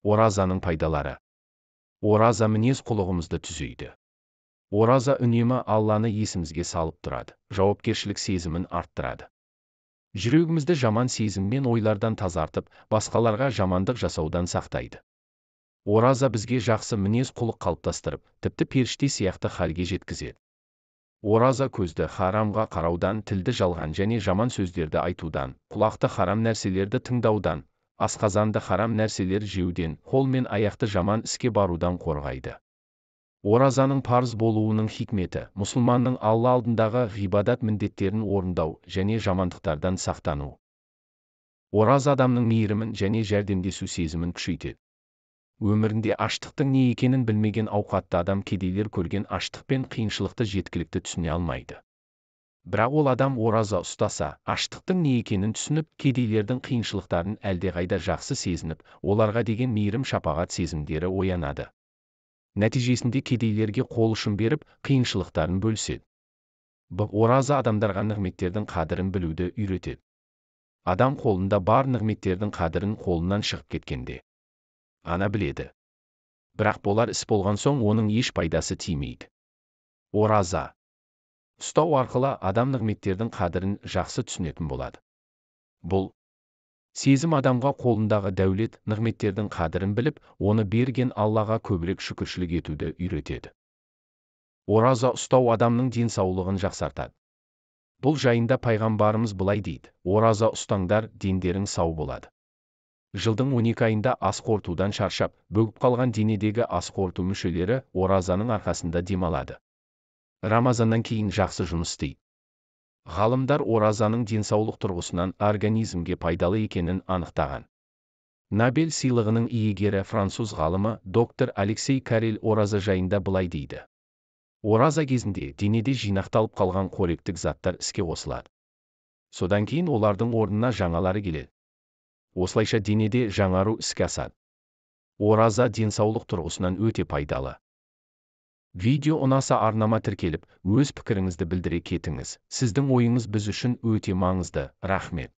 Оразаның пайдалары. Ораза мінез құлығымызды түзейді. Ораза үнемі Алланы есімізге салып тұрады, жауапкершілік сезімін арттырады. Жүрегімізді жаман сезім мен ойлардан тазартып, басқаларға жамандық жасаудан сақтайды. Ораза бізге жақсы мінез құлық қалыптастырып, тіпті періште сияқты халге жеткізеді. Ораза көзді харамға қараудан, тілді жалған және жаман сөздерді айтудан, құлақты харам нәрселерді тыңдаудан, асқазанды харам нәрселер жеуден, қол мен аяқты жаман іске барудан қорғайды. Оразаның парыз болуының хикметі, мұсылманның Алла алдындағы ғибадат міндеттерін орындау және жамандықтардан сақтану. Ораза адамның мейірімін және жәрдемдесу сезімін күшейтеді. Өмірінде аштықтың не екенін білмеген ауқатты адам кедейлер көрген аштық пен қиыншылықты жеткілікті түсіне алмайды. Бірақ ол адам ораза ұстаса, аштықтың не екенін түсініп, кедейлердің қиыншылықтарын әлдеқайда жақсы сезініп, оларға деген мейірім шапағат сезімдері оянады. Нәтижесінде кедейлерге қол ұшын беріп, қиыншылықтарын бөліседі. Бұл ораза адамдарға нығметтердің қадірін білуді үйретеді. Адам қолында бар нығметтердің қадірін қолынан шығып кеткенде ана біледі. Бірақ болар іс болған соң оның еш пайдасы тимейді. Ораза ұстау арқылы адам нығметтердің қадірін жақсы түсінетін болады. Бұл сезім адамға қолындағы дәулет, нығметтердің қадірін біліп, оны берген Аллаға көбірек шүкіршілік етуді үйретеді. Ораза ұстау адамның денсаулығын жақсартады. Бұл жайында пайғамбарымыз былай дейді: ораза ұстаңдар, дендерің сау болады. Жылдың 12 айында ас қорытудан шаршап, бөгіп қалған денедегі ас қорыту мүшелері оразаның арқасында демалады. Рамазаннан кейін жақсы жұмыс істейді. Ғалымдар оразаның денсаулық тұрғысынан организмге пайдалы екенін анықтаған. Нобель сыйлығының иегері француз ғалымы доктор Алексей Карель ораза жайында былай дейді: ораза кезінде денеде жинақталып қалған қоректік заттар іске қосылады. Содан кейін олардың орнына жаңалары келеді. Осылайша денеде жаңару іске асады. Ораза денсаулық тұрғысынан өте пайдалы. Видео ұнаса арнама тіркеліп, өз пікіріңізді білдіре кетіңіз. Сіздің ойыңыз біз үшін өте маңызды. Рахмет.